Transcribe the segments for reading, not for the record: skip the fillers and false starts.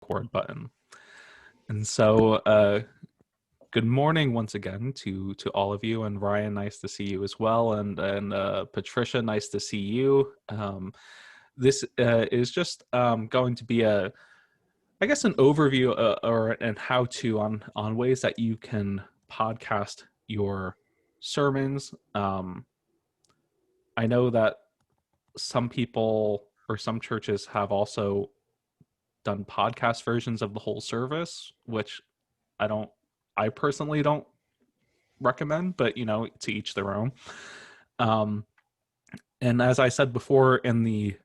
record button. And so, good morning once again to all of you. And Ryan, nice to see you as well. And Patricia, nice to see you. This is just going to be I guess, an overview or and how to on ways that you can podcast your sermons. I know that some people or some churches have also done podcast versions of the whole service, which I personally don't recommend, but to each their own. And as I said before, in the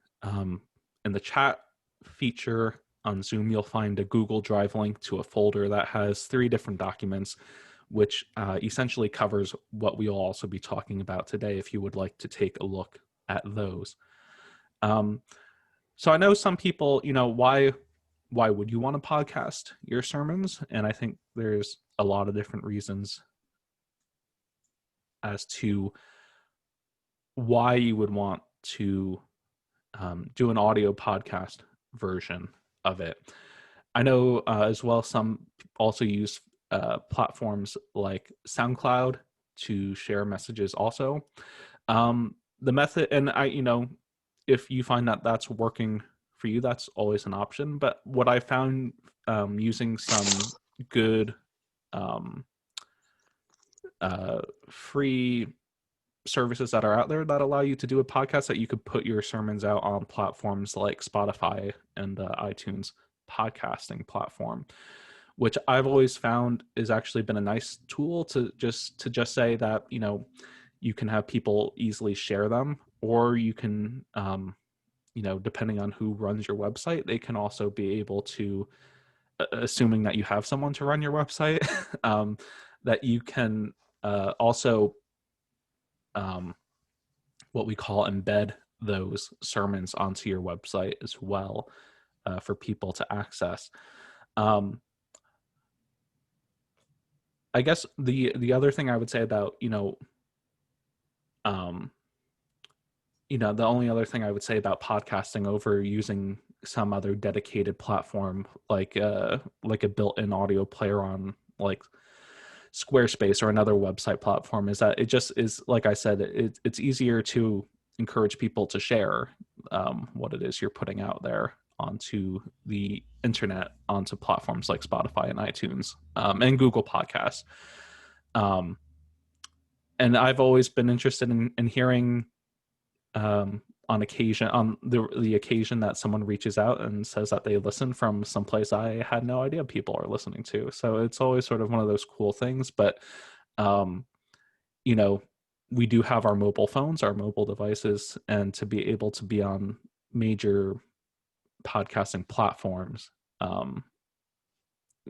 chat feature on Zoom, you'll find a Google Drive link to a folder that has 3 different documents, which essentially covers what we'll also be talking about today, if you would like to take a look at those. So I know some people, why would you want to podcast your sermons? And I think there's a lot of different reasons as to why you would want to do an audio podcast version of it. I know as well some also use platforms like SoundCloud to share messages also. The method, and if you find that that's working for you, that's always an option. But what I found using some good free services that are out there that allow you to do a podcast, that you could put your sermons out on platforms like Spotify and iTunes podcasting platform, which I've always found has actually been a nice tool to just say that you can have people easily share them, or you can depending on who runs your website, they can also be able to, assuming that you have someone to run your website, that you can also what we call embed those sermons onto your website as well, for people to access. I guess the other thing I would say about the only other thing I would say about podcasting over using some other dedicated platform like a built-in audio player on like Squarespace or another website platform is that it just is, like I said, it's easier to encourage people to share what it is you're putting out there onto the internet, onto platforms like Spotify and iTunes and Google Podcasts. And I've always been interested in hearing on the occasion that someone reaches out and says that they listen from someplace I had no idea people are listening to. So it's always sort of one of those cool things. But we do have our mobile phones, our mobile devices, and to be able to be on major podcasting platforms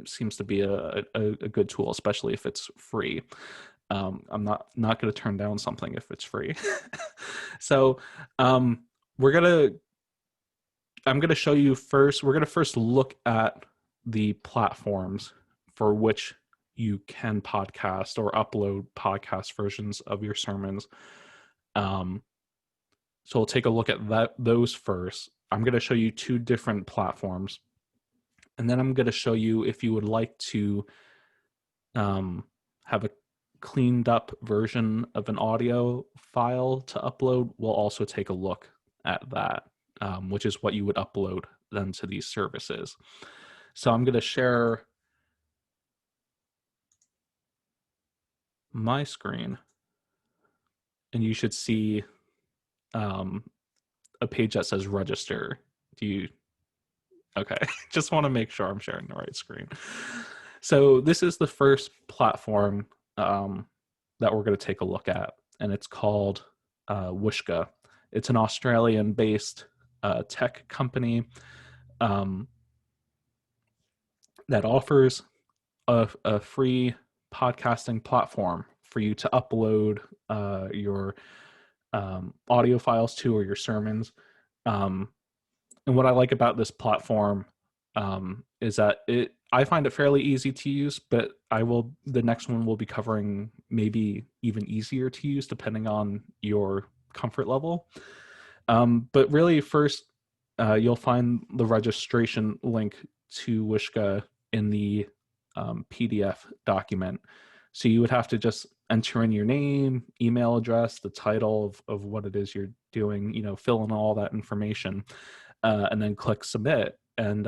seems to be a good tool, especially if it's free. I'm not going to turn down something if it's free. So I'm going to show you first. We're going to first look at the platforms for which you can podcast or upload podcast versions of your sermons. So we'll take a look at those first. I'm going to show you 2 different platforms, and then I'm going to show you, if you would like to have a cleaned up version of an audio file to upload, we'll also take a look at that, which is what you would upload then to these services. So I'm going to share my screen, and you should see a page that says register. Okay, just want to make sure I'm sharing the right screen. So this is the first platform that we're going to take a look at, and it's called Whooshkaa. It's an Australian-based tech company that offers a free podcasting platform for you to upload your audio files to, or your sermons. And what I like about this platform is that I find it fairly easy to use, but the next one will be covering maybe even easier to use depending on your comfort level. But really first, you'll find the registration link to Whooshkaa in the PDF document. So you would have to just enter in your name, email address, the title of what it is you're doing, fill in all that information, and then click submit. And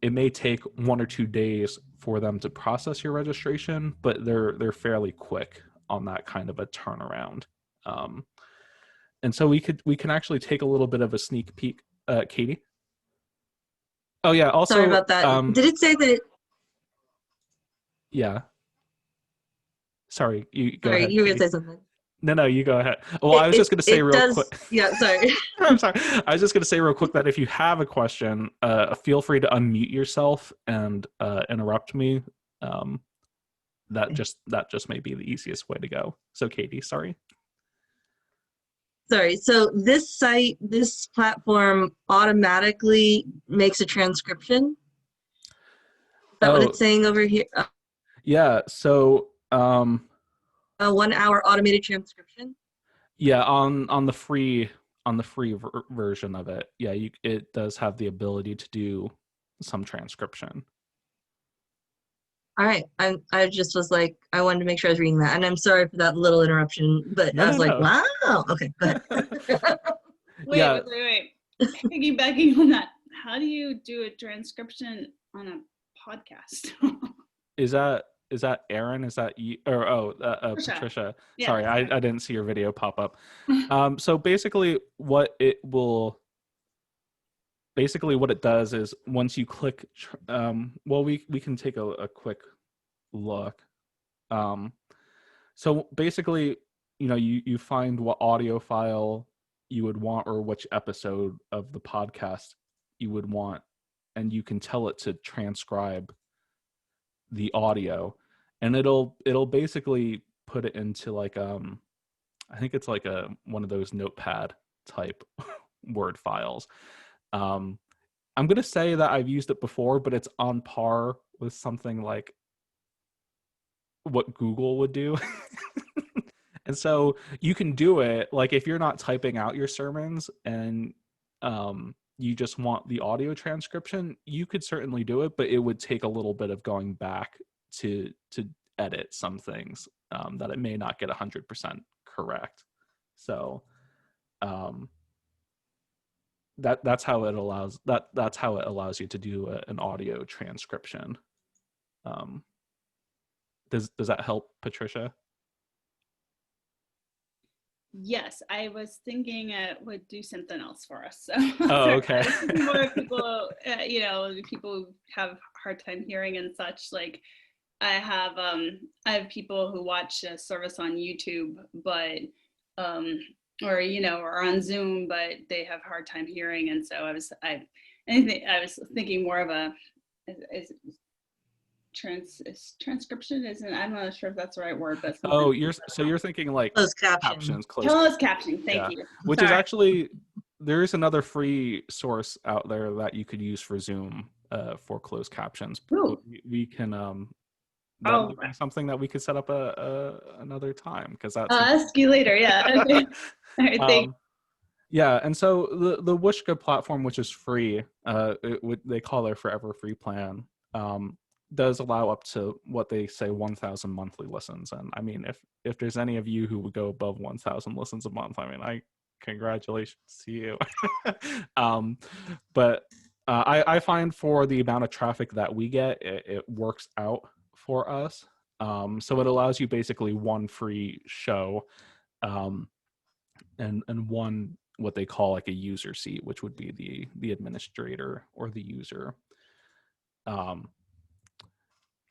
it may take 1 or 2 days for them to process your registration, but they're fairly quick on that kind of a turnaround. And so we can actually take a little bit of a sneak peek, Katie. Oh yeah. Also, sorry about that. Did it say that? Yeah. Sorry, you go Sorry, ahead. you were Katie. gonna say something. No, you go ahead. Well, I was just going to say real quick. Yeah, sorry. I'm sorry. I was just going to say real quick that if you have a question, feel free to unmute yourself and interrupt me. That just may be the easiest way to go. So, Katie, sorry. Sorry. So this platform automatically makes a transcription. Is that what it's saying over here? Yeah. So, a 1 hour automated transcription. Yeah, on the free version of it, yeah, it does have the ability to do some transcription. All right, I just was like, I wanted to make sure I was reading that, and I'm sorry for that little interruption, but I was like, wow, okay, go ahead. Wait. Piggybacking on that, how do you do a transcription on a podcast? Is that Aaron? Is that you? Or Patricia? Yeah. Sorry, I didn't see your video pop up. So basically, what it does is once you click, well, we can take a quick look. So basically, you find what audio file you would want or which episode of the podcast you would want, and you can tell it to transcribe the audio, and it'll basically put it into like I think it's like one of those notepad type word files. I'm gonna say that I've used it before, but it's on par with something like what Google would do. And so you can do it like if you're not typing out your sermons and you just want the audio transcription, you could certainly do it, but it would take a little bit of going back to edit some things that it may not get 100% correct. So that's how it allows you to do an audio transcription. Does that help, Patricia? Yes, I was thinking it would do something else for us. So, oh, okay. More people, people who have hard time hearing and such. Like, I have people who watch a service on YouTube, but or on Zoom, but they have a hard time hearing, and so I was thinking more of a transcription isn't, I'm not sure if that's the right word, but you're thinking like closed captions. Closed captioning, thank you. Which is actually, there is another free source out there that you could use for Zoom for closed captions. We can that would be something that we could set up another time, because that's I'll ask you later. Yeah. Okay. All right, thanks. Yeah, and so the Whooshkaa platform, which is free, they call their forever free plan, does allow up to what they say 1,000 monthly listens. And I mean, if there's any of you who would go above 1,000 listens a month, I mean, congratulations to you. But I find for the amount of traffic that we get, it works out for us. So it allows you basically one free show, and one what they call like a user seat, which would be the administrator or the user.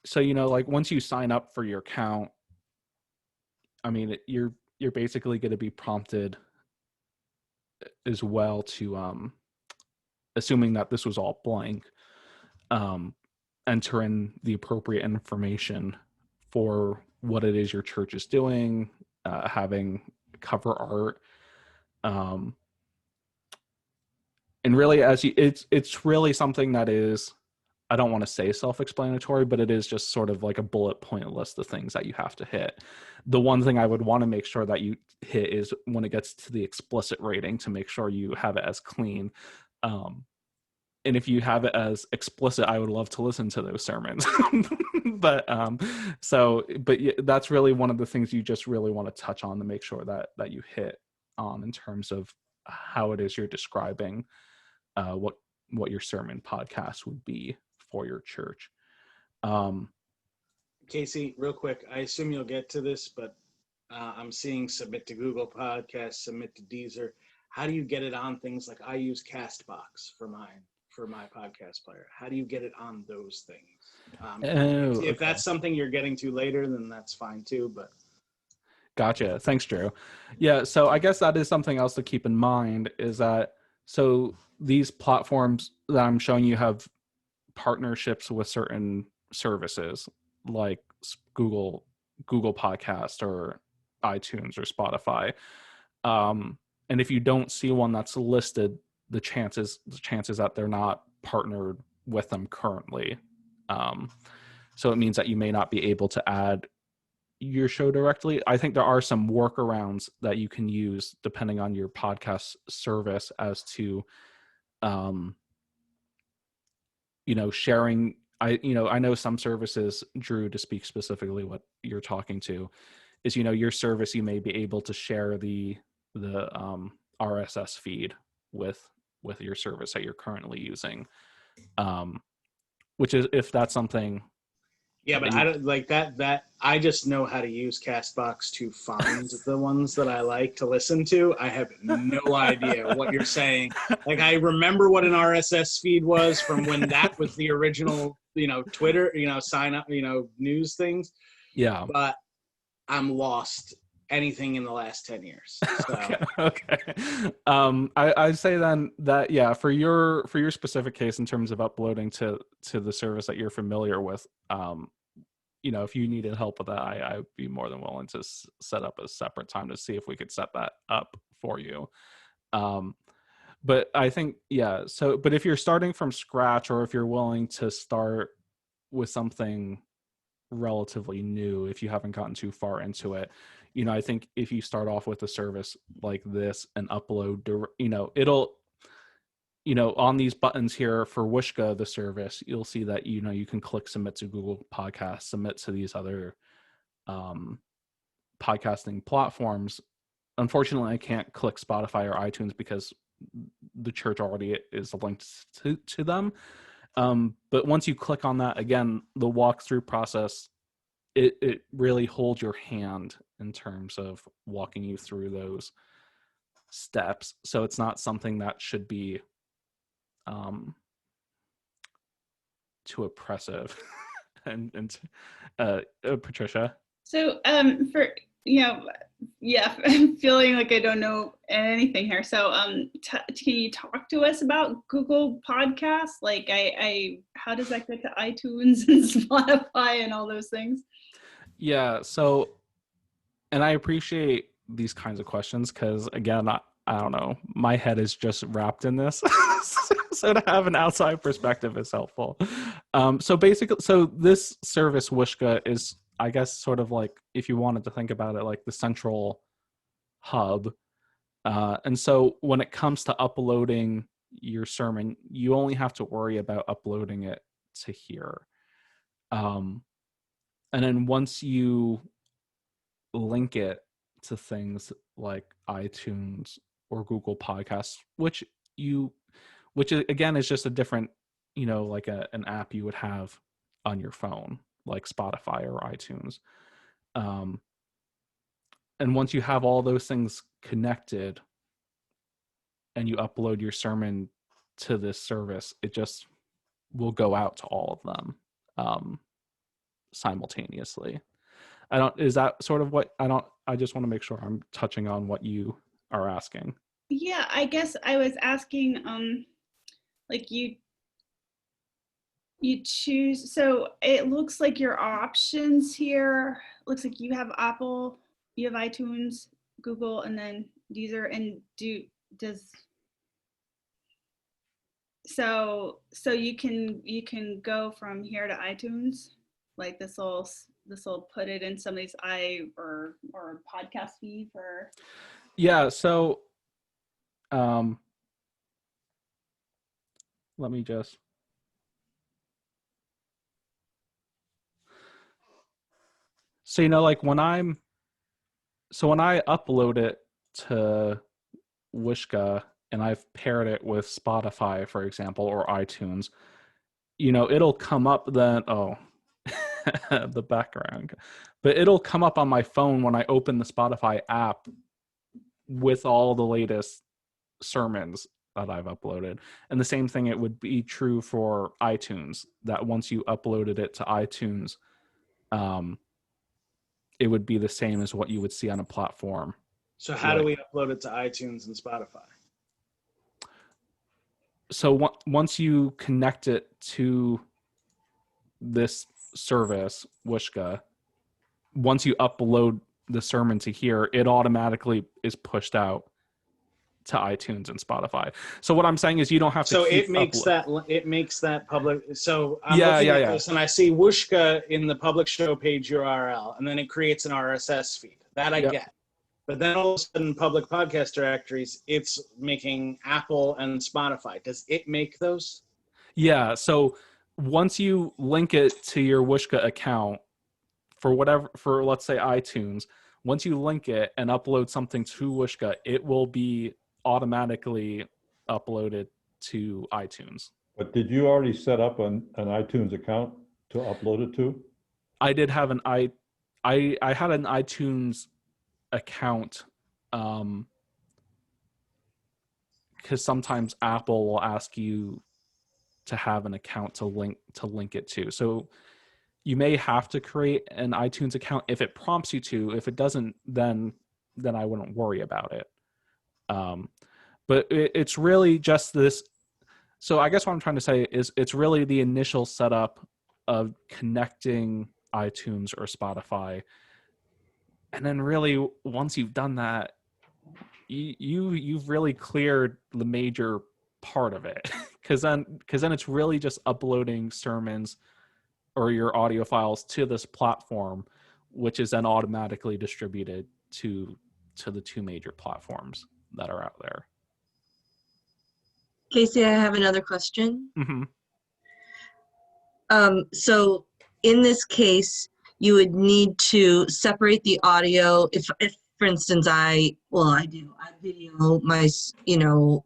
So like once you sign up for your account, I mean, you're basically going to be prompted as well to assuming that this was all blank, enter in the appropriate information for what it is your church is doing, having cover art, and really it's really something that is, I don't want to say self-explanatory, but it is just sort of like a bullet point list of things that you have to hit. The one thing I would want to make sure that you hit is when it gets to the explicit rating, to make sure you have it as clean. and if you have it as explicit, I would love to listen to those sermons. but yeah, that's really one of the things you just really want to touch on to make sure that you hit on in terms of how it is you're describing what your sermon podcast would be for your church. Casey, real quick, I assume you'll get to this, but I'm seeing submit to Google Podcasts, submit to Deezer. How do you get it on things like I use Castbox for my podcast player? How do you get it on those things? If that's something you're getting to later, then that's fine too. But gotcha. Thanks, Drew. Yeah, so I guess that is something else to keep in mind is that so these platforms that I'm showing you have partnerships with certain services like Google Podcast or iTunes or Spotify. And if you don't see one that's listed, the chances that they're not partnered with them currently. So it means that you may not be able to add your show directly. I think there are some workarounds that you can use depending on your podcast service as to, sharing. I know some services, Drew, to speak specifically what you're talking to, is your service, you may be able to share the RSS feed with your service that you're currently using, which is if that's something. Yeah, but I don't like that. I just know how to use Castbox to find the ones that I like to listen to. I have no idea what you're saying. Like, I remember what an RSS feed was from when that was the original, Twitter, sign up, news things. Yeah. But I'm lost anything in the last 10 years. So. Okay. I'd say then that, yeah, for your specific case in terms of uploading to the service that you're familiar with, if you needed help with that, I'd be more than willing to set up a separate time to see if we could set that up for you. But I think, yeah, but if you're starting from scratch, or if you're willing to start with something relatively new, if you haven't gotten too far into it, I think if you start off with a service like this and upload, it'll, on these buttons here for Whooshkaa, the service, you'll see that, you can click submit to Google Podcasts, submit to these other podcasting platforms. Unfortunately, I can't click Spotify or iTunes because the church already is linked to them. But once you click on that, again, the walkthrough process, it really holds your hand in terms of walking you through those steps. So it's not something that should be too oppressive. and Patricia. So for I'm feeling like I don't know anything here. So can you talk to us about Google Podcasts? Like how does that get to iTunes and Spotify and all those things? Yeah, so, and I appreciate these kinds of questions because, again, I don't know, my head is just wrapped in this. So to have an outside perspective is helpful. So this service, Whooshkaa, is, I guess, sort of like, if you wanted to think about it, like the central hub. And so when it comes to uploading your sermon, you only have to worry about uploading it to here. And then once you link it to things like iTunes or Google Podcasts, which again is just a different, like an app you would have on your phone, like Spotify or iTunes. And once you have all those things connected and you upload your sermon to this service, it just will go out to all of them simultaneously. Is that sort of what I just want to make sure I'm touching on what you are asking. Yeah, I guess I was asking, like you choose, so it looks like your options here, looks like you have Apple, you have iTunes, Google, and then Deezer, and so you can go from here to iTunes, like this will put it in some of these or podcast feed for. Yeah, so let me just. So, like when I upload it to Whooshkaa and I've paired it with Spotify, for example, or iTunes, it'll come up then. Oh, the background, but it'll come up on my phone when I open the Spotify app with all the latest sermons that I've uploaded. And the same thing, it would be true for iTunes, that once you uploaded it to iTunes, it would be the same as what you would see on a platform. So how do we upload it to iTunes and Spotify? So once you connect it to this service, Whooshkaa, once you upload the sermon to here, it automatically is pushed out to iTunes and Spotify. So what I'm saying is you don't have to. So it makes that public. So I'm yeah, looking yeah, at yeah. this and I see Whooshkaa in the public show page URL, and then it creates an RSS feed. That I get. But then all of a sudden, public podcast directories, it's making Apple and Spotify. Does it make those? Yeah. So once you link it to your Whooshkaa account for let's say iTunes, once you link it and upload something to Whooshkaa, it will be automatically uploaded to iTunes. But did you already set up an iTunes account to upload it to? I did have I had an iTunes account, because sometimes Apple will ask you to have an account to link it to. So you may have to create an iTunes account if it prompts you to. If it doesn't, then I wouldn't worry about it. But it's really just this. So I guess what I'm trying to say is it's really the initial setup of connecting iTunes or Spotify. And then really, once you've done that, you've really cleared the major part of it. Because then it's really just uploading sermons or your audio files to this platform, which is then automatically distributed to the two major platforms that are out there. Casey, I have another question. Mm-hmm. So in this case, you would need to separate the audio. If for instance, I video my,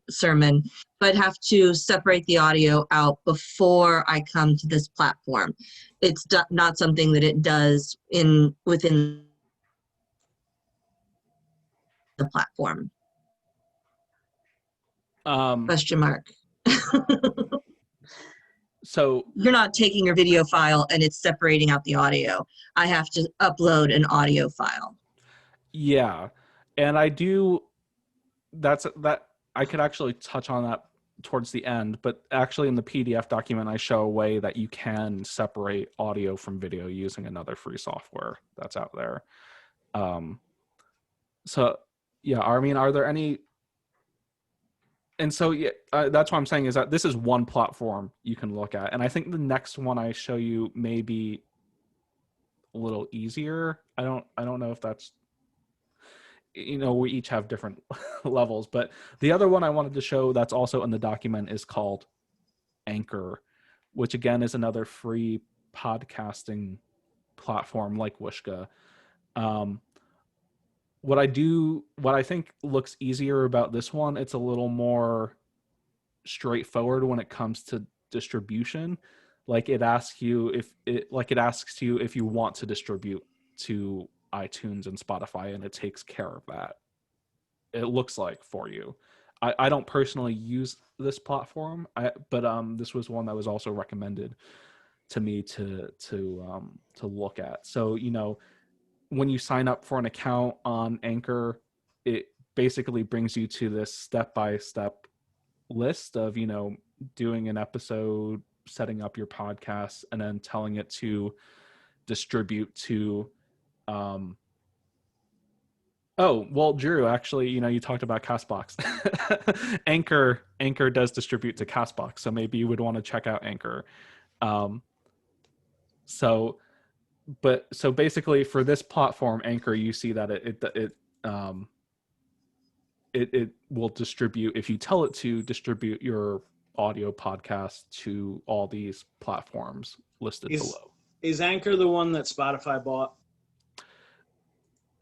sermon, but I'd have to separate the audio out before I come to this platform. It's not something that it does within the platform. Question mark. So you're not taking your video file and it's separating out the audio. I have to upload an audio file. Yeah. And I could actually touch on that towards the end, but actually in the PDF document, I show a way that you can separate audio from video using another free software that's out there. So yeah, I mean, are there any? And so yeah, that's what I'm saying is that this is one platform you can look at. And I think the next one I show you may be a little easier. I don't know if that's, we each have different levels, but the other one I wanted to show that's also in the document is called Anchor, which again is another free podcasting platform like Whooshkaa. What I think looks easier about this one, it's a little more straightforward when it comes to distribution. Like it asks you if you want to distribute to iTunes and Spotify, and it takes care of that. It looks like for you. I don't personally use this platform, but this was one that was also recommended to me to look at. So when you sign up for an account on Anchor, it basically brings you to this step-by-step list of, doing an episode, setting up your podcast, and then telling it to distribute to, Drew, actually, you talked about Castbox. Anchor does distribute to Castbox, so maybe you would want to check out Anchor. So basically for this platform, Anchor, you see that it will distribute, if you tell it to distribute your audio podcasts to all these platforms listed below. Is Anchor the one that Spotify bought?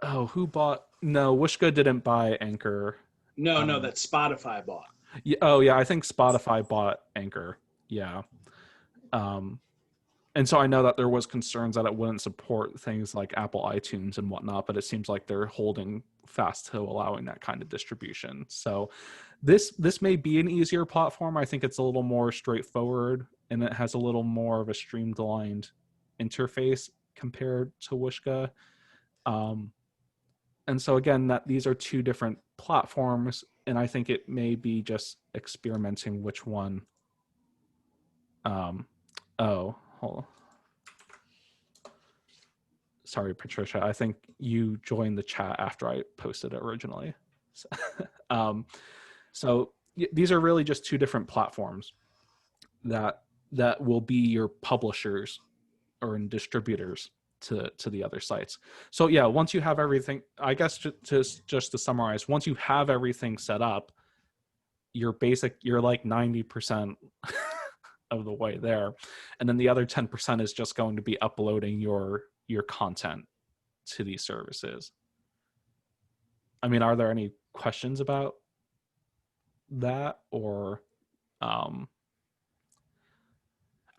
Oh, who bought? No, Whooshkaa didn't buy Anchor. No, that Spotify bought. Yeah, oh yeah, I think Spotify bought Anchor. Yeah. And so I know that there was concerns that it wouldn't support things like Apple iTunes and whatnot, but it seems like they're holding fast to allowing that kind of distribution. So this may be an easier platform. I think it's a little more straightforward and it has a little more of a streamlined interface compared to Whooshkaa. And so again, that these are two different platforms, and I think it may be just experimenting which one. Oh, hold on. Sorry, Patricia. I think you joined the chat after I posted it originally. So these are really just two different platforms that will be your publishers or distributors to the other sites. So yeah, once you have everything, I guess just to summarize, once you have everything set up, you're like 90% of the way there, and then the other 10% is just going to be uploading your content to these services. I mean, are there any questions about that? Or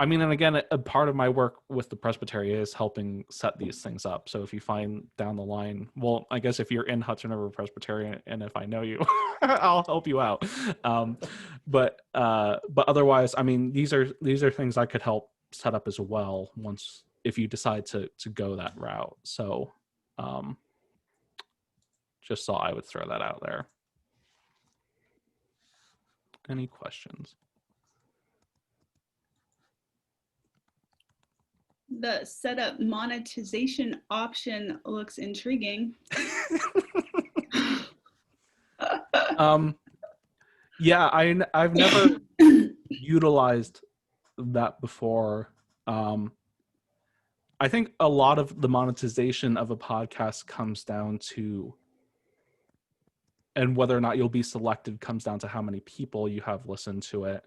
I mean, and again, a part of my work with the Presbytery is helping set these things up. So if you find down the line, well, I guess if you're in Hudson River Presbytery, and if I know you, I'll help you out. But otherwise, I mean, these are things I could help set up as well once if you decide to go that route. So just thought I would throw that out there. Any questions? The setup monetization option looks intriguing. Yeah, I've never utilized that before. I think a lot of the monetization of a podcast comes down to, and whether or not you'll be selected comes down to how many people you have listened to it.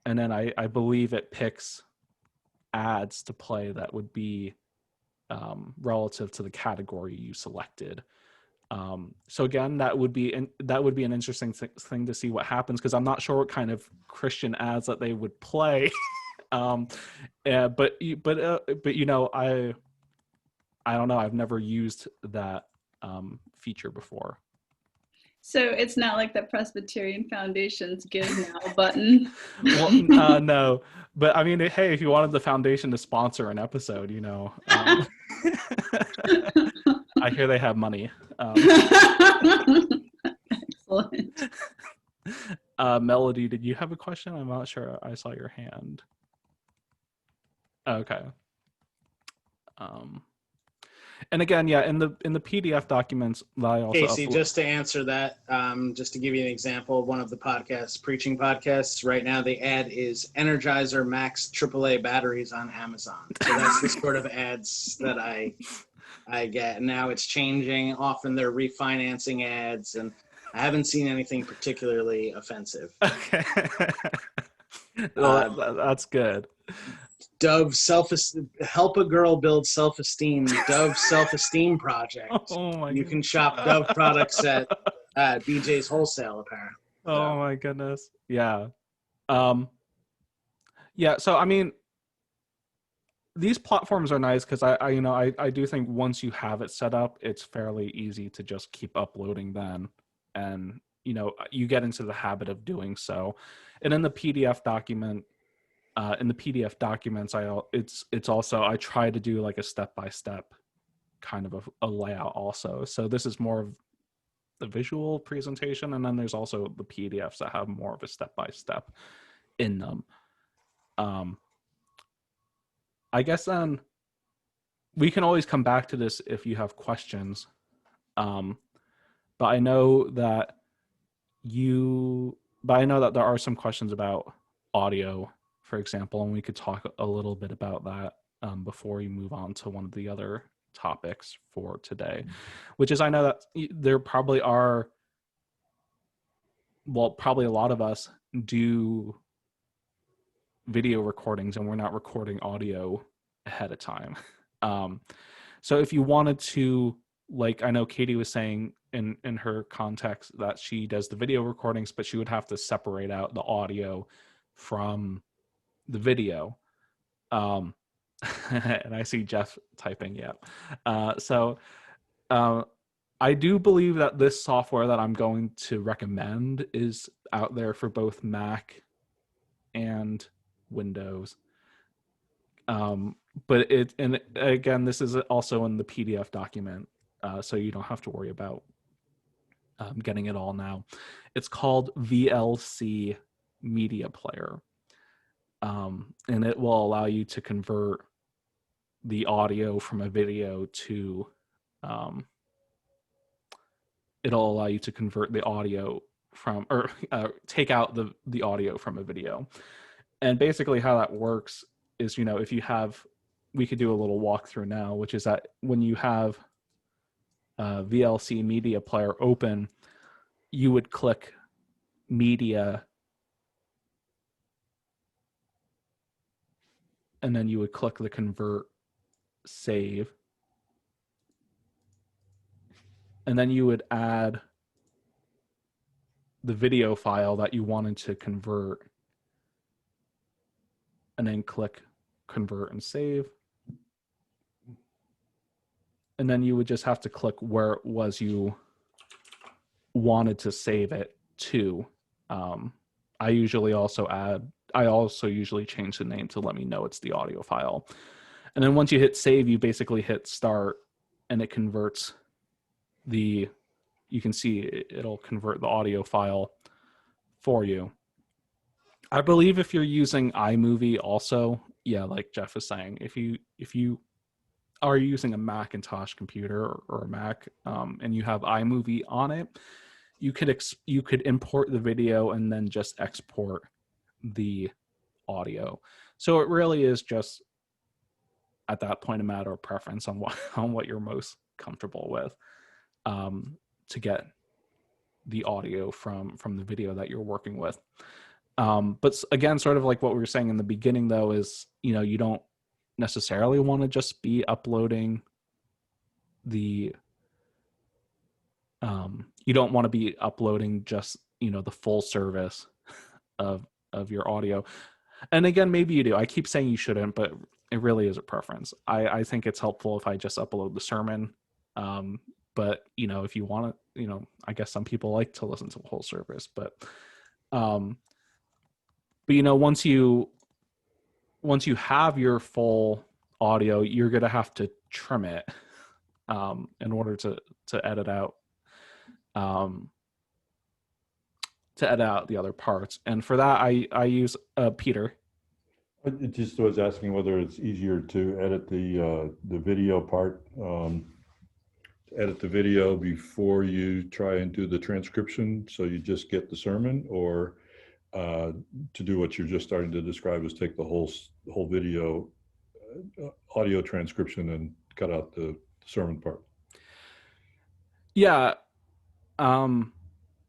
And then I believe it picks ads to play that would be relative to the category you selected. So again, that would be an interesting thing to see what happens, because I'm not sure what kind of Christian ads that they would play. But you know, I don't know. I've never used that feature before. So it's not like the Presbyterian Foundation's Give Now button. Well, no, but I mean, hey, if you wanted the foundation to sponsor an episode, you know, I hear they have money. Excellent. Melody, did you have a question? I'm not sure. I saw your hand. Okay. And again, yeah, in the PDF documents that I also Casey, just to answer that, just to give you an example of one of the podcasts, preaching podcasts, right now the ad is Energizer Max AAA batteries on Amazon. So that's the sort of ads that I get. Now it's changing. Often they're refinancing ads, and I haven't seen anything particularly offensive. Okay. Well, that's good. Dove help a girl build self-esteem. Dove self-esteem project. Oh my! You can shop Dove products at BJ's Wholesale, apparently. Oh my goodness! Yeah, yeah. So I mean, these platforms are nice because I do think once you have it set up, it's fairly easy to just keep uploading them, and you know you get into the habit of doing so. And in the PDF document. In the PDF documents, it's also, I try to do like a step-by-step kind of a layout also. So this is more of the visual presentation, and then there's also the PDFs that have more of a step-by-step in them. I guess then we can always come back to this if you have questions. But I know that there are some questions about audio, for example, and we could talk a little bit about that before we move on to one of the other topics for today, which is, I know that there probably are well, probably a lot of us do video recordings and we're not recording audio ahead of time. So if you wanted to, like, I know Katie was saying in her context that she does the video recordings, but she would have to separate out the audio from the video. And I see Jeff typing, yeah. So I do believe that this software that I'm going to recommend is out there for both Mac and Windows. But and again, this is also in the PDF document, so you don't have to worry about getting it all now. It's called VLC Media Player, and it will allow you to convert the audio from a video to it'll allow you to convert the audio from, or take out the audio from a video. And basically how that works is, if you have, we could do a little walkthrough now, which is that when you have VLC Media Player open, you would click Media, and then you would click the Convert Save, and then you would add the video file that you wanted to convert, and then click Convert and Save. And then you would just have to click where it was you wanted to save it to. I also usually change the name to let me know it's the audio file. And then once you hit save, you basically hit start, and it converts you can see it'll convert the audio file for you. I believe if you're using iMovie also, yeah, like Jeff is saying, if you are using a Macintosh computer or a Mac, and you have iMovie on it, you could import the video and then just export the audio. So it really is just at that point a matter of preference on what you're most comfortable with, to get the audio from the video that you're working with. But again, sort of like what we were saying in the beginning, though, is you don't necessarily want to just be uploading the you don't want to be uploading just the full service of your audio. And again, maybe you do. I keep saying you shouldn't, but it really is a preference. I think it's helpful if I just upload the sermon, but if you want to, I guess some people like to listen to the whole service, but once you have your full audio, you're going to have to trim it in order to edit out the other parts. And for that, I use Peter. It just was asking whether it's easier to edit the video part, edit the video before you try and do the transcription, so you just get the sermon, or to do what you're just starting to describe, is take the whole video audio transcription and cut out the sermon part. Yeah.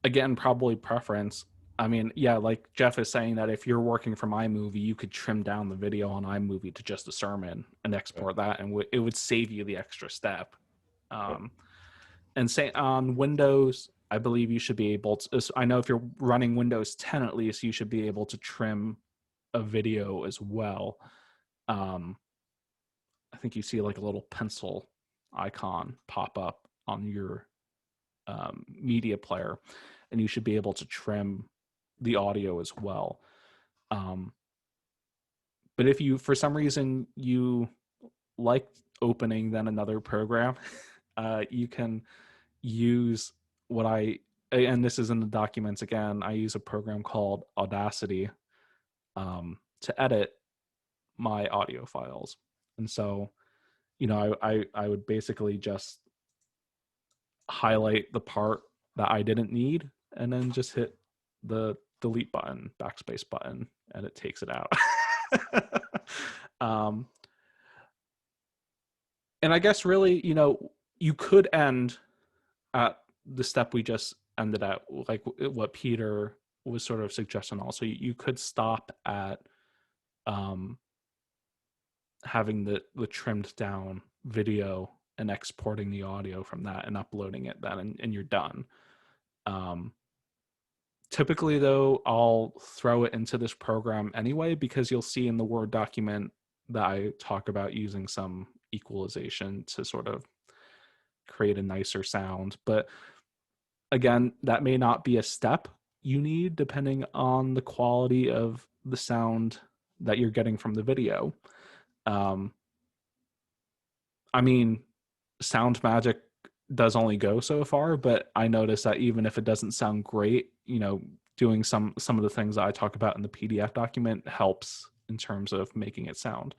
Again, probably preference. I mean, yeah, like Jeff is saying, that if you're working from iMovie, you could trim down the video on iMovie to just a sermon and export that, and it would save you the extra step. And say on Windows, I believe you should be able to, I know if you're running Windows 10 at least, you should be able to trim a video as well. I think you see like a little pencil icon pop up on your media player, and you should be able to trim the audio as well. But if you, for some reason, you like opening then another program, you can use and this is in the documents again, I use a program called Audacity to edit my audio files. And so, I would basically just highlight the part that I didn't need, and then just hit the delete button, backspace button, and it takes it out. And I guess really, you could end at the step we just ended at, like what Peter was sort of suggesting also, you could stop at having the trimmed down video and exporting the audio from that and uploading it then, and you're done. Typically though, I'll throw it into this program anyway, because you'll see in the Word document that I talk about using some equalization to sort of create a nicer sound. But again, that may not be a step you need depending on the quality of the sound that you're getting from the video. I mean, sound magic does only go so far, but I notice that even if it doesn't sound great, doing some of the things that I talk about in the PDF document helps in terms of making it sound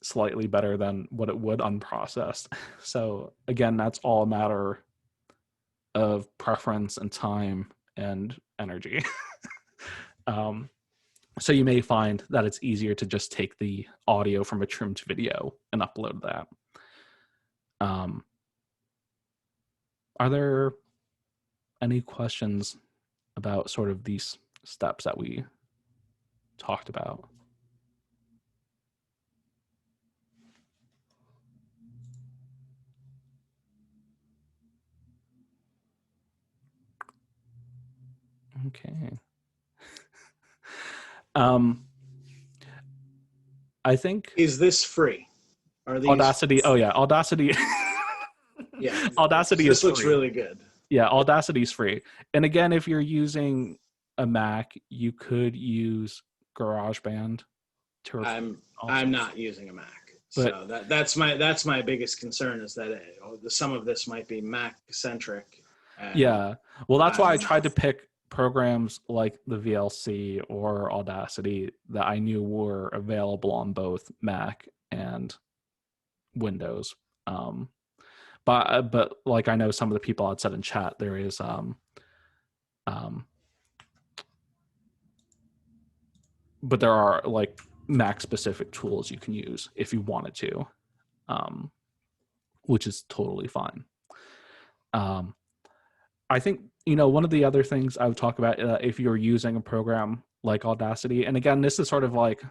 slightly better than what it would unprocessed. So again, that's all a matter of preference and time and energy. So you may find that it's easier to just take the audio from a trimmed video and upload that. Are there any questions about sort of these steps that we talked about? Okay. I think, Is this free? Are these Audacity? Oh yeah, Audacity. Yeah, Audacity is this looks free. really good. Yeah, Audacity is free. And again, if you're using a Mac, you could use GarageBand to record. I'm not using a Mac, so that's my biggest concern, is that some of this might be Mac centric. Yeah, well, that's why I tried to pick programs like the VLC or Audacity that I knew were available on both Mac and Windows. But like, I know some of the people had said in chat, there is but there are like Mac specific tools you can use if you wanted to, which is totally fine. I think, one of the other things I would talk about, if you're using a program like Audacity, and again, this is sort of like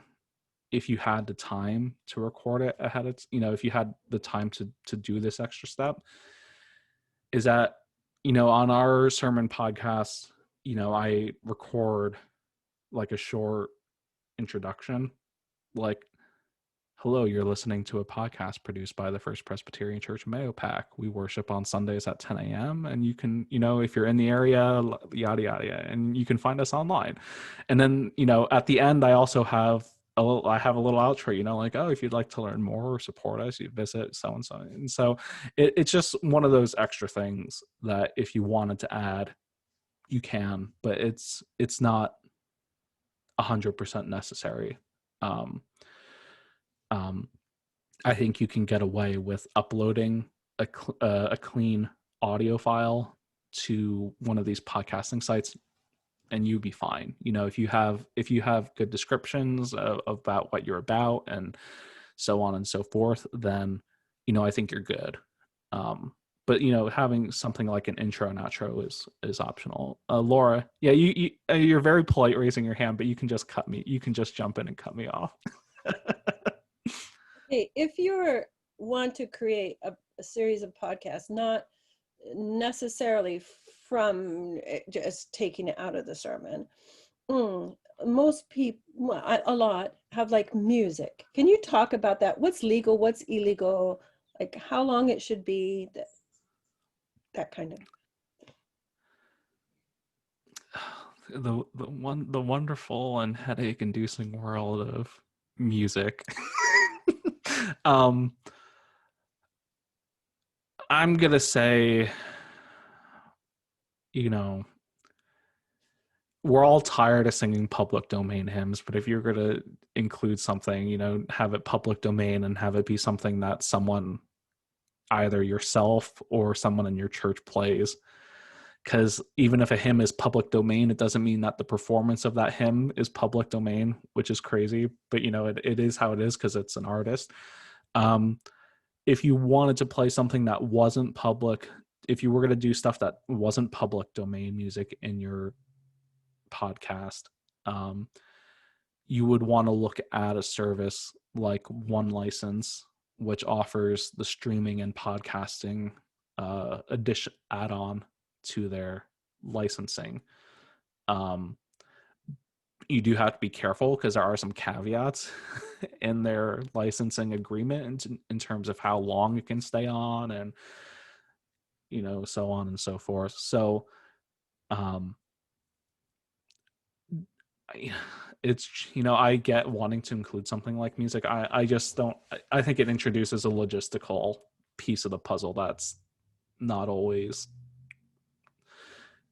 if you had the time to record it ahead of, if you had the time to do this extra step, is that, on our sermon podcast, I record like a short introduction, like, hello, you're listening to a podcast produced by the First Presbyterian Church of Mahopac. We worship on Sundays at 10 a.m. And you can, if you're in the area, yada, yada, and you can find us online. And then, at the end, I also have a little outro, like, oh, if you'd like to learn more or support us, you visit so-and-so. And so it's just one of those extra things that if you wanted to add, you can, but it's not 100% necessary. I think you can get away with uploading a clean audio file to one of these podcasting sites, and you'd be fine. If you have good descriptions about what you're about and so on and so forth, then I think you're good. But having something like an intro and outro is optional. Laura, yeah, you're very polite raising your hand, but you can just cut me. You can just jump in and cut me off. Hey, if you want to create a series of podcasts, not necessarily from just taking it out of the sermon, most people, a lot, have like music. Can you talk about that? What's legal? What's illegal? Like how long it should be? That kind of. The wonderful and headache-inducing world of music. I'm gonna say, we're all tired of singing public domain hymns, but if you're gonna include something, have it public domain and have it be something that someone, either yourself or someone in your church, plays. Because even if a hymn is public domain, it doesn't mean that the performance of that hymn is public domain, which is crazy. But, it is how it is because it's an artist. If you wanted to play something that wasn't public, if you were going to do stuff that wasn't public domain music in your podcast, you would want to look at a service like One License, which offers the streaming and podcasting addition add-on to their licensing. You do have to be careful because there are some caveats in their licensing agreement in terms of how long it can stay on, and so on and so forth. So it's I get wanting to include something like music. I just don't. I think it introduces a logistical piece of the puzzle that's not always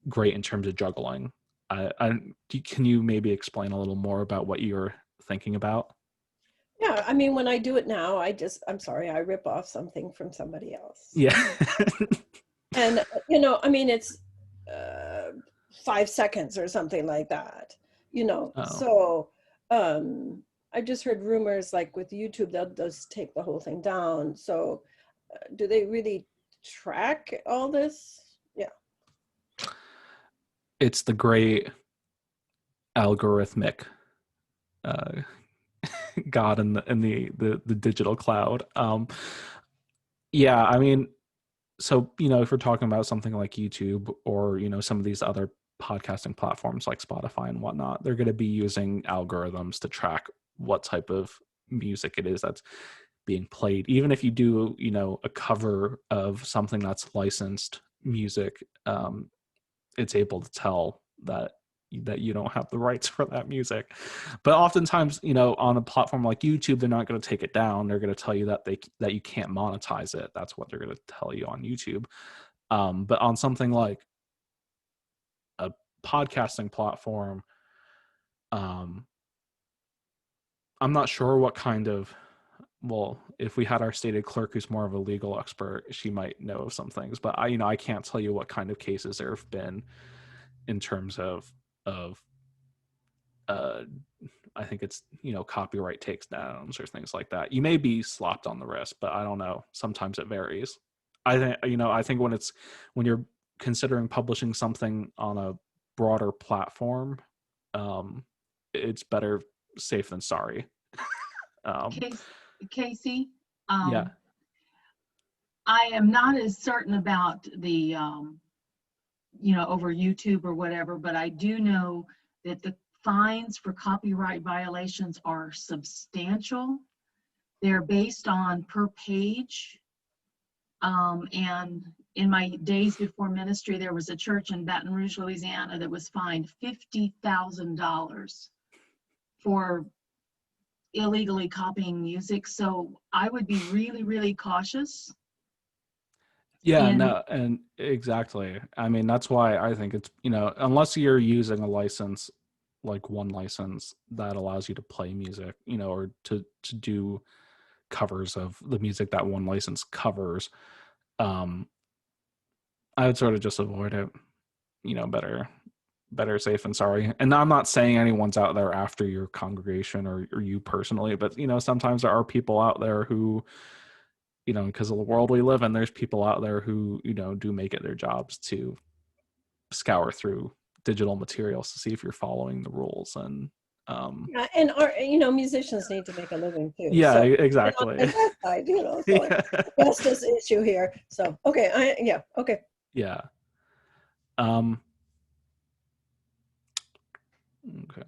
great in terms of juggling. Can you maybe explain a little more about what you're thinking about? Yeah, I mean, when I do it now, I'm sorry, I rip off something from somebody else. Yeah. And, I mean, it's 5 seconds or something like that, Oh. So I just heard rumors like with YouTube, they'll just take the whole thing down. So do they really track all this? Yeah. It's the great algorithmic god in the digital cloud. Yeah, I mean, so if we're talking about something like YouTube or some of these other podcasting platforms like Spotify and whatnot, they're going to be using algorithms to track what type of music it is that's being played. Even if you do a cover of something that's licensed music, it's able to tell that you don't have the rights for that music. But oftentimes, on a platform like YouTube, they're not going to take it down. They're going to tell you that you can't monetize it. That's what they're going to tell you on YouTube. But on something like a podcasting platform, I'm not sure what kind of, well, if we had our stated clerk who's more of a legal expert, she might know of some things, but I can't tell you what kind of cases there have been in terms of I think it's copyright takedowns or things like that. You may be slapped on the wrist, but I don't know. Sometimes it varies. I think when you're considering publishing something on a broader platform, it's better safe than sorry. Casey, Yeah. I am not as certain about the over YouTube or whatever, but I do know that the fines for copyright violations are substantial. They're based on per page. And in my days before ministry, there was a church in Baton Rouge, Louisiana that was fined $50,000 for illegally copying music. So I would be really, really cautious. Yeah, no, and exactly. I mean, that's why I think it's, unless you're using a license like One License that allows you to play music, or to do covers of the music that One License covers, I would sort of just avoid it. Better safe than sorry. And I'm not saying anyone's out there after your congregation or you personally, but sometimes there are people out there who, because of the world we live in, there's people out there who do make it their jobs to scour through digital materials to see if you're following the rules. And yeah, and our musicians need to make a living too. Yeah, so, exactly. On that side, so yeah. Justice issue here. So okay, okay. Yeah. Okay.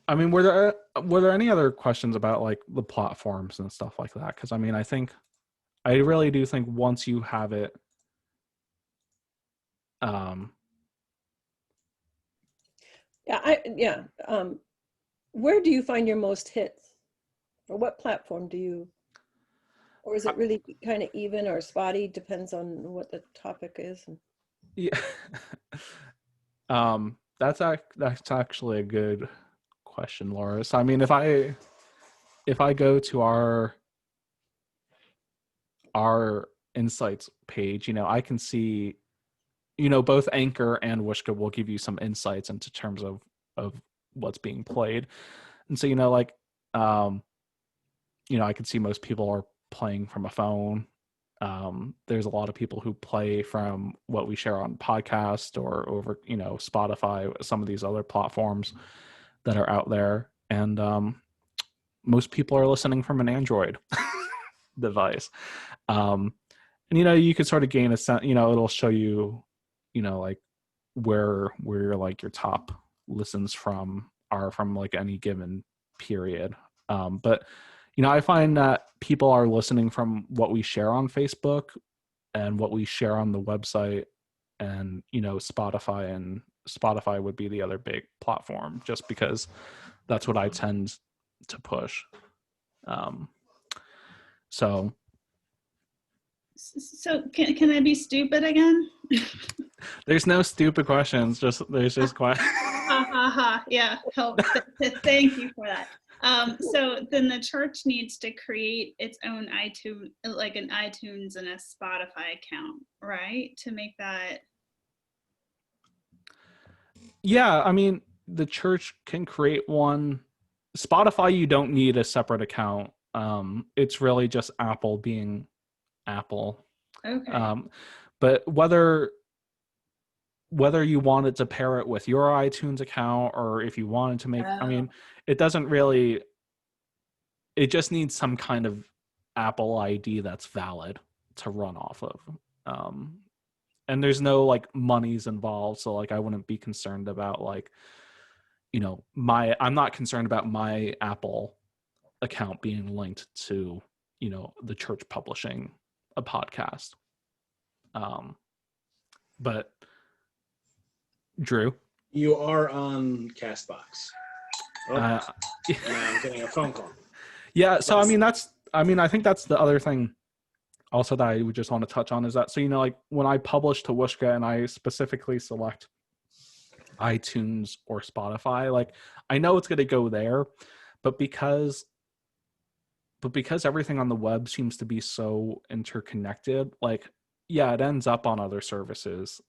I mean, were there any other questions about like the platforms and stuff like that? Because I mean, I really do think once you have it, where do you find your most hits? Or what platform do you, or is it really kind of even or spotty? Depends on what the topic is. Yeah. That's actually a good question, Laura. So I mean, if I go to our insights page, I can see, both Anchor and Whooshkaa will give you some insights into terms of what's being played. And so, I can see most people are playing from a phone. There's a lot of people who play from what we share on podcast or over, Spotify, some of these other platforms that are out there. And most people are listening from an Android device. And, you could sort of gain a sense, it'll show you, like where like your top listens are from like any given period. But I find that people are listening from what we share on Facebook and what we share on the website, and Spotify would be the other big platform, just because that's what I tend to push. So can I be stupid again? there's no stupid questions. There's just questions. Yeah. Thank you for that. So then the church needs to create its own iTunes, like an iTunes and a Spotify account, right? To make that. Yeah, I mean, the church can create one. Spotify, you don't need a separate account. It's really just Apple being Apple. Okay. But whether you wanted to pair it with your iTunes account, or if you wanted to make, I mean, it doesn't really, it just needs some kind of Apple ID that's valid to run off of. And there's no like monies involved. So like, I wouldn't be concerned about like, I'm not concerned about my Apple account being linked to, the church publishing a podcast. But Drew, You are on Castbox. Oh, now I'm getting a phone call. yeah. So I think that's the other thing also that I would just want to touch on is that, so, like when I publish to Whooshkaa and I specifically select iTunes or Spotify, like I know it's going to go there, but because everything on the web seems to be so interconnected, like, yeah, it ends up on other services,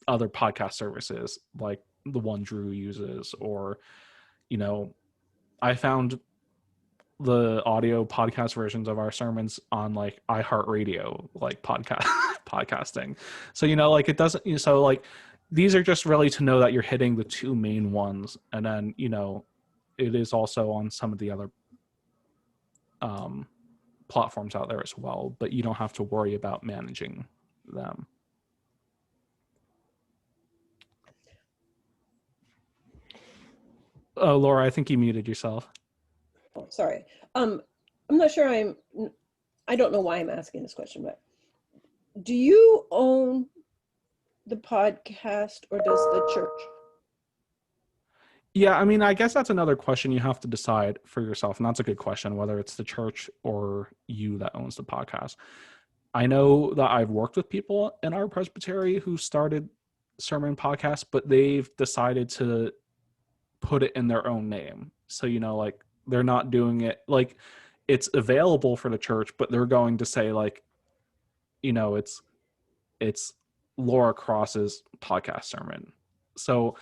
other podcast services, like the one Drew uses, or, I found the audio podcast versions of our sermons on like iHeartRadio, like podcasting. So, like it doesn't, so like these are just really to know that you're hitting the two main ones. And then, it is also on some of the other platforms out there as well, but you don't have to worry about managing them. Oh, Laura, I think you muted yourself. Oh, sorry. I'm not sure I don't know why I'm asking this question, but do you own the podcast or does the church? Yeah, I mean, I guess that's another question you have to decide for yourself. And that's a good question, whether it's the church or you that owns the podcast. I know that I've worked with people in our presbytery who started sermon podcasts, but they've decided to put it in their own name. So, like they're not doing it like it's available for the church, but they're going to say like, it's Laura Cross's podcast sermon. So,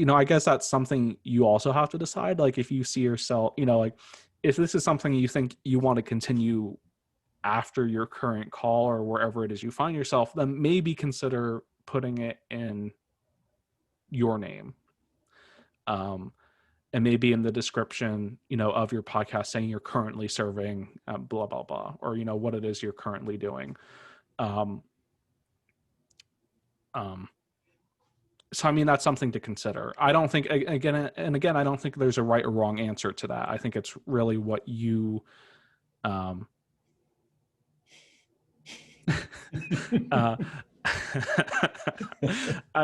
I guess that's something you also have to decide. Like if you see yourself, like if this is something you think you want to continue after your current call or wherever it is you find yourself, then maybe consider putting it in your name. And maybe in the description, of your podcast saying you're currently serving blah, blah, blah, or, what it is you're currently doing. So, I mean, that's something to consider. I don't think, again, I don't think there's a right or wrong answer to that. I think it's really what you, I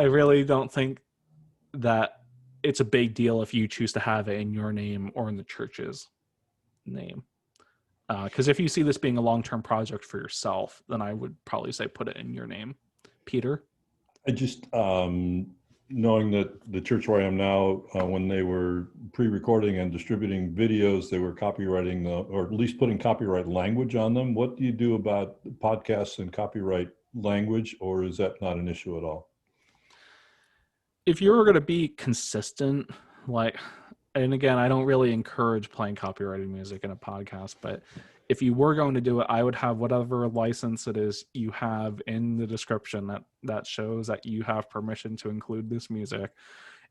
really don't think that it's a big deal if you choose to have it in your name or in the church's name. Because if you see this being a long-term project for yourself, then I would probably say put it in your name. Peter? I just, knowing that the church where I am now, when they were pre-recording and distributing videos, they were copywriting, or at least putting copyright language on them. What do you do about podcasts and copyright language, or is that not an issue at all? If you're going to be consistent, like, and again, I don't really encourage playing copyrighted music in a podcast, but if you were going to do it, I would have whatever license it is you have in the description that shows that you have permission to include this music.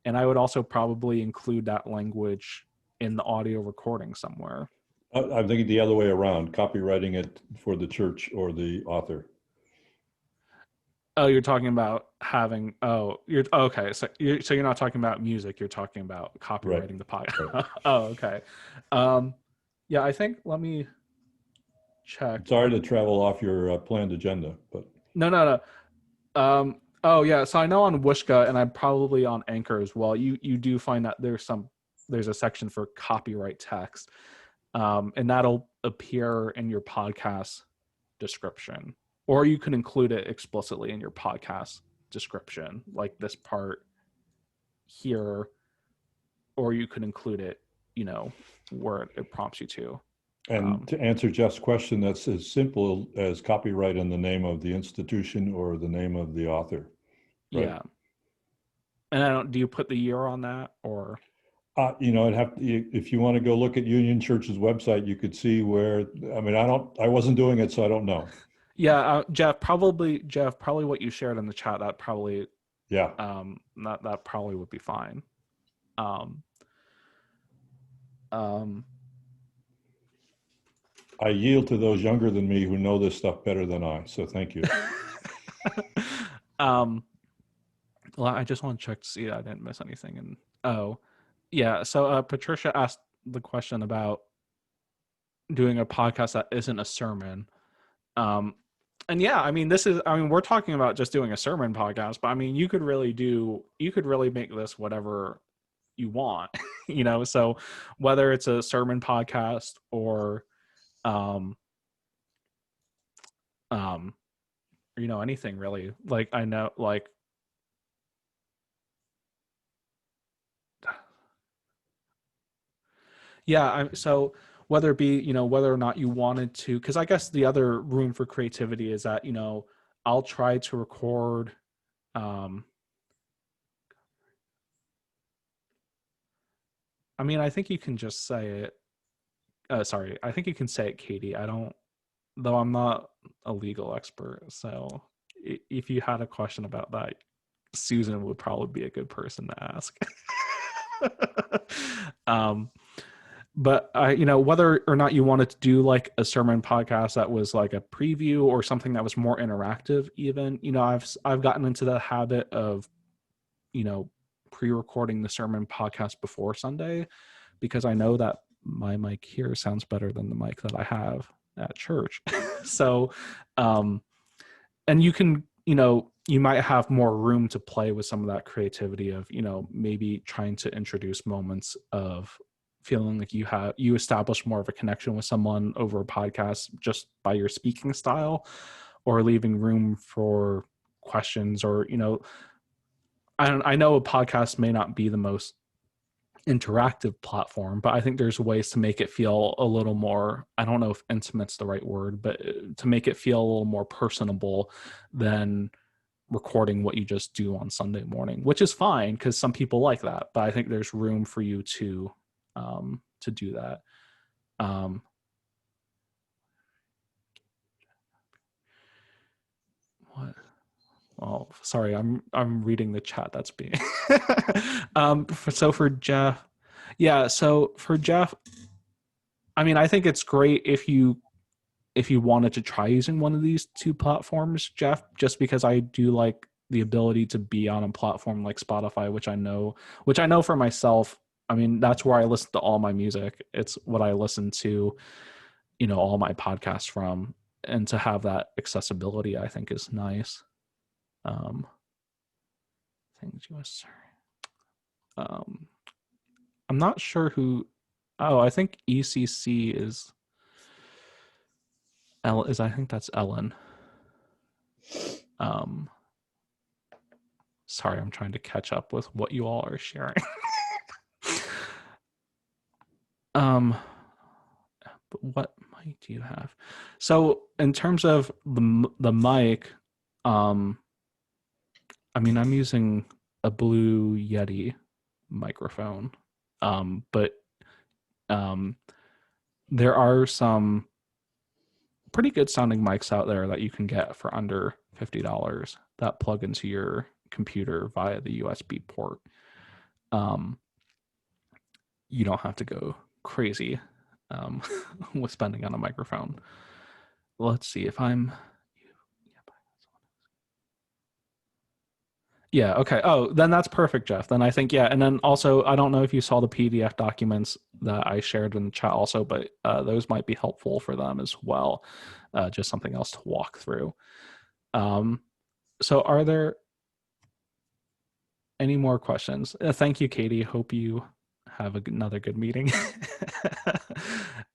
And I would also probably include that language in the audio recording somewhere. I'm thinking the other way around, copywriting it for the church or the author. Oh, you're talking about having, you're okay. So you're not talking about music, you're talking about copywriting the podcast. Right. Oh, okay. Yeah, I think, let me check. Sorry to travel off your planned agenda, but. No. Oh yeah, so I know on Whooshkaa, and I'm probably on Anchor as well, you do find that there's a section for copyright text. And that'll appear in your podcast description, or you can include it explicitly in your podcast description, like this part here, or you could include it, where it prompts you to. And to answer Jeff's question, that's as simple as copyright in the name of the institution or the name of the author. Right? Yeah. And do you put the year on that, or? If you want to go look at Union Church's website, you could see where, I wasn't doing it, so I don't know. Yeah, Jeff, probably what you shared in the chat, that probably, yeah, that probably would be fine. I yield to those younger than me who know this stuff better than I, so thank you. Well, I just want to check to see that I didn't miss anything. Yeah, so Patricia asked the question about doing a podcast that isn't a sermon. And yeah, we're talking about just doing a sermon podcast, but you could really make this whatever you want, so whether it's a sermon podcast or anything really, like, I know, like, yeah, so whether it be, whether or not you wanted to, because I guess the other room for creativity is that, I'll try to record, I think you can just say it. Sorry, I think you can say it, Katie. Though I'm not a legal expert, so if you had a question about that, Susan would probably be a good person to ask. But whether or not you wanted to do like a sermon podcast that was like a preview or something that was more interactive, even, I've gotten into the habit of, pre-recording the sermon podcast before Sunday, because I know that my mic here sounds better than the mic that I have at church. So, and you can, you might have more room to play with some of that creativity of, maybe trying to introduce moments of feeling like you establish more of a connection with someone over a podcast just by your speaking style, or leaving room for questions, or, I know a podcast may not be the most interactive platform, but I think there's ways to make it feel a little more, I don't know if intimate's the right word, but to make it feel a little more personable than recording what you just do on Sunday morning, which is fine because some people like that, but I think there's room for you to do that. What? Oh, sorry, I'm reading the chat that's being so for Jeff, I think it's great if you wanted to try using one of these two platforms, Jeff, just because I do like the ability to be on a platform like Spotify, which I know for myself, that's where I listen to all my music. It's what I listen to, all my podcasts from, and to have that accessibility, I think, is nice. Things you must. I'm not sure who. Oh, I think ECC is. I think that's Ellen. Sorry, I'm trying to catch up with what you all are sharing. But what mic do you have? So in terms of the mic, I'm using a Blue Yeti microphone, but there are some pretty good sounding mics out there that you can get for under $50 that plug into your computer via the USB port. You don't have to go crazy with spending on a microphone. Let's see if I'm. Yeah, okay. Oh, then that's perfect, Jeff. Then I think, yeah. And then also, I don't know if you saw the PDF documents that I shared in the chat also, but those might be helpful for them as well. Just something else to walk through. So are there any more questions? Thank you, Katie. Hope you have another good meeting.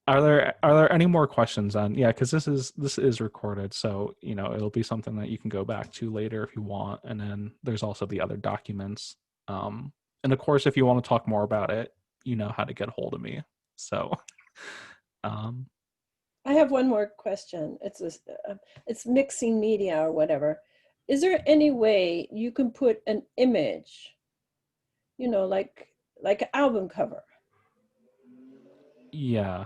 Are there any more questions on? Yeah, because this is recorded, so it'll be something that you can go back to later if you want. And then there's also the other documents. And of course, if you want to talk more about it, you know how to get a hold of me. So, I have one more question. It's mixing media or whatever. Is there any way you can put an image, like an album cover? Yeah,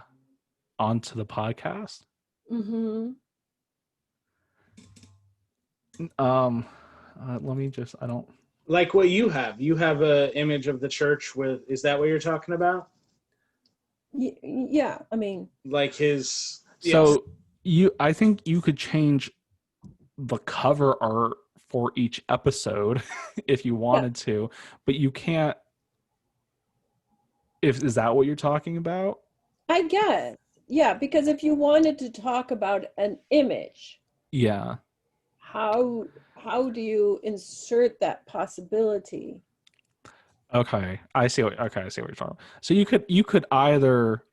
onto the podcast. Mm-hmm. Let me just. I don't. Like what you have. You have a image of the church with. Is that what you're talking about? Yeah, I mean. Like his. So I think you could change the cover art for each episode if you wanted to, but you can't. Is that what you're talking about? I guess, yeah, because if you wanted to talk about an image, yeah, how do you insert that possibility? Okay, I see what you're talking about. So you could either,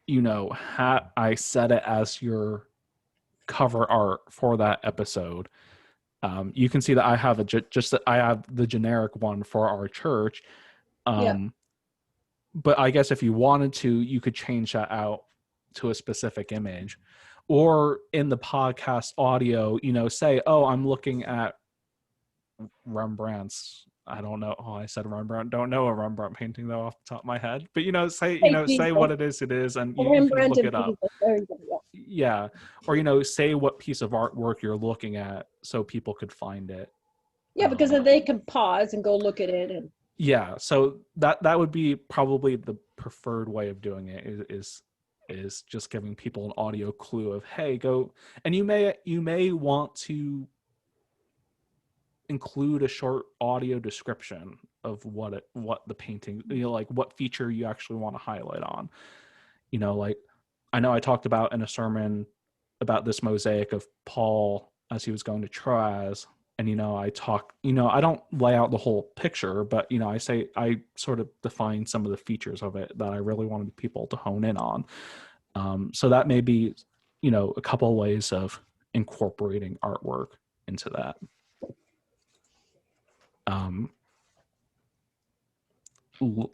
I set it as your cover art for that episode. You can see that I have I have the generic one for our church. But I guess if you wanted to, you could change that out to a specific image, or in the podcast audio, say, oh, I'm looking at Rembrandt's. I don't know. Oh, I said Rembrandt. Don't know a Rembrandt painting though off the top of my head. But say what it is, and you can look it up. Yeah, or say what piece of artwork you're looking at, so people could find it. Yeah, because then they can pause and go look at it. And yeah, so that would be probably the preferred way of doing it. Is just giving people an audio clue of, hey, go, and you may want to include a short audio description of what the painting, like what feature you actually want to highlight on. Like I know I talked about in a sermon about this mosaic of Paul as he was going to Troas, and I don't lay out the whole picture, but I sort of define some of the features of it that I really wanted people to hone in on. So that may be a couple of ways of incorporating artwork into that.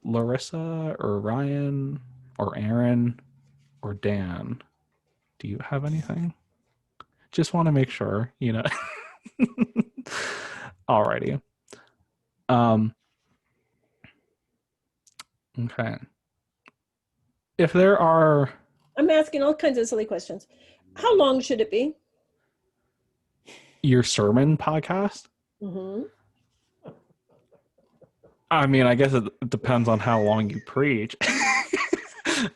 Larissa or Ryan or Aaron or Dan, do you have anything? Just want to make sure, Alrighty. Okay. If there are, I'm asking all kinds of silly questions. How long should it be? Your sermon podcast? Mm-hmm. I mean, I guess it depends on how long you preach.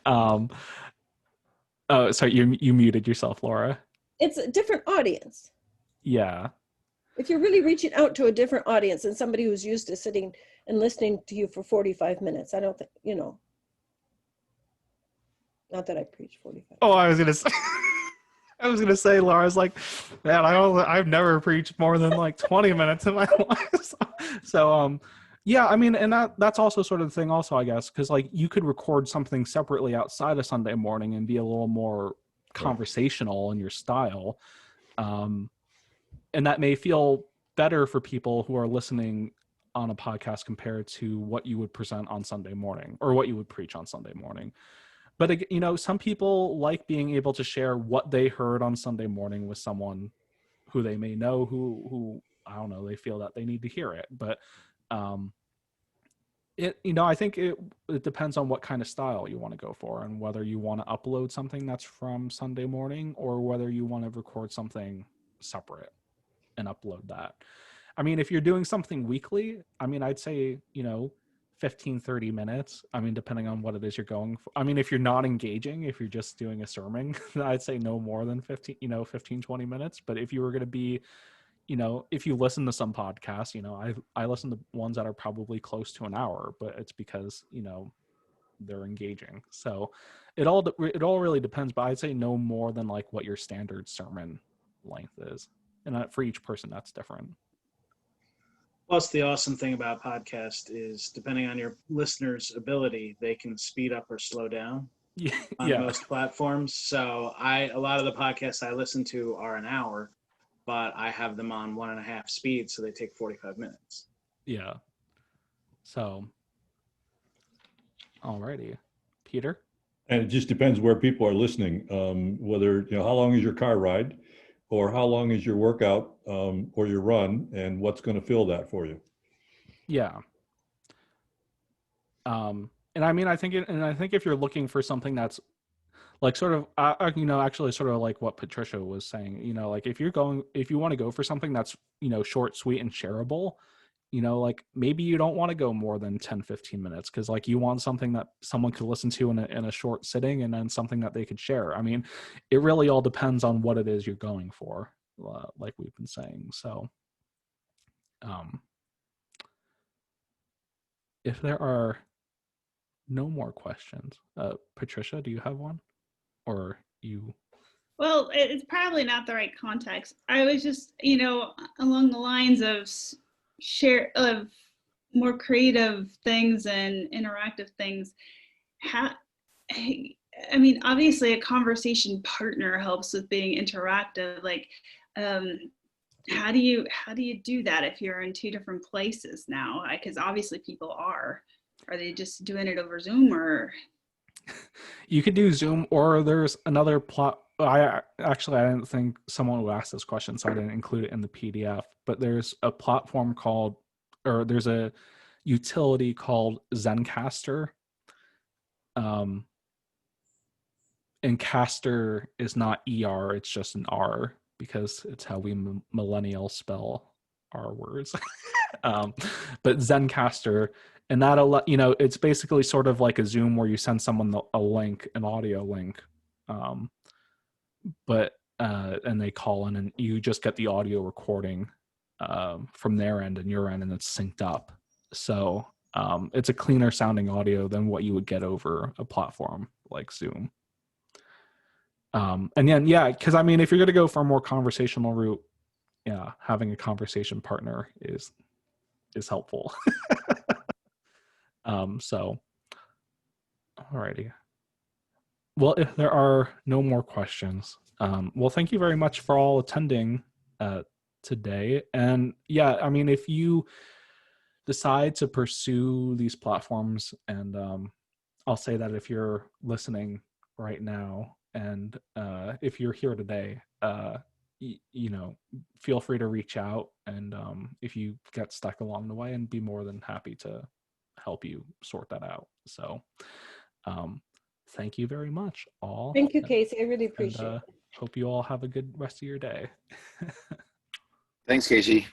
Oh, sorry, you muted yourself, Laura. It's a different audience. Yeah. If you're really reaching out to a different audience than somebody who's used to sitting and listening to you for 45 minutes, I don't think, not that I preach 45. Oh, I was gonna say, Laura's like, man, I've never preached more than like 20 minutes in my life. So yeah, I mean, and that's also sort of the thing also, I guess, because like you could record something separately outside of Sunday morning and be a little more conversational in your style. And that may feel better for people who are listening on a podcast compared to what you would present on Sunday morning or what you would preach on Sunday morning. But, some people like being able to share what they heard on Sunday morning with someone who they may know, who I don't know, they feel that they need to hear it. But I think it depends on what kind of style you want to go for, and whether you want to upload something that's from Sunday morning or whether you want to record something separate and upload that. I mean, if you're doing something weekly, I mean, I'd say, 15, 30 minutes. I mean, depending on what it is you're going for. I mean, if you're not engaging, if you're just doing a sermon, I'd say no more than 15, 20 minutes. But if you were going to be, if you listen to some podcasts, I listen to ones that are probably close to an hour, but it's because, they're engaging. So it all really depends, but I'd say no more than like what your standard sermon length is. And for each person, that's different. Plus, the awesome thing about podcast is depending on your listener's ability, they can speed up or slow down on Yeah. most platforms. So a lot of the podcasts I listen to are an hour, but I have them on 1.5 speed, so they take 45 minutes. Yeah. So, alrighty. Peter? And it just depends where people are listening, whether, how long is your car ride, or how long is your workout or your run, and what's going to fill that for you. Yeah. And I mean, I think if you're looking for something that's like sort of, actually sort of like what Patricia was saying, like if you want to go for something that's, short, sweet, and shareable, like maybe you don't want to go more than 10, 15 minutes because like you want something that someone could listen to in a short sitting, and then something that they could share. I mean, it really all depends on what it is you're going for, like we've been saying. So, if there are no more questions, Patricia, do you have one? Or you? Well, it's probably not the right context. I was just, along the lines of more creative things and interactive things. I mean, obviously a conversation partner helps with being interactive. Like, how do you do that if you're in two different places now? Because obviously people are they just doing it over Zoom, or? You could do Zoom, or there's another plot. I didn't think someone would ask this question, so I didn't include it in the PDF. But there's a platform there's a utility called Zencaster. And caster is not ER, it's just an R because it's how we millennials spell our words. But Zencaster, and it's basically sort of like a Zoom where you send someone a link, an audio link, and they call in, and you just get the audio recording from their end and your end, and it's synced up. So it's a cleaner sounding audio than what you would get over a platform like Zoom. And then, because I mean, if you're going to go for a more conversational route, having a conversation partner is helpful. So, alrighty. Well, if there are no more questions, well, thank you very much for all attending today. And I mean, if you decide to pursue these platforms, and I'll say that if you're listening right now, and if you're here today, feel free to reach out, and if you get stuck along the way, and be more than happy to help you sort that out. So thank you very much, all. Thank you, Casey. I really appreciate it. Hope you all have a good rest of your day. Thanks, Casey.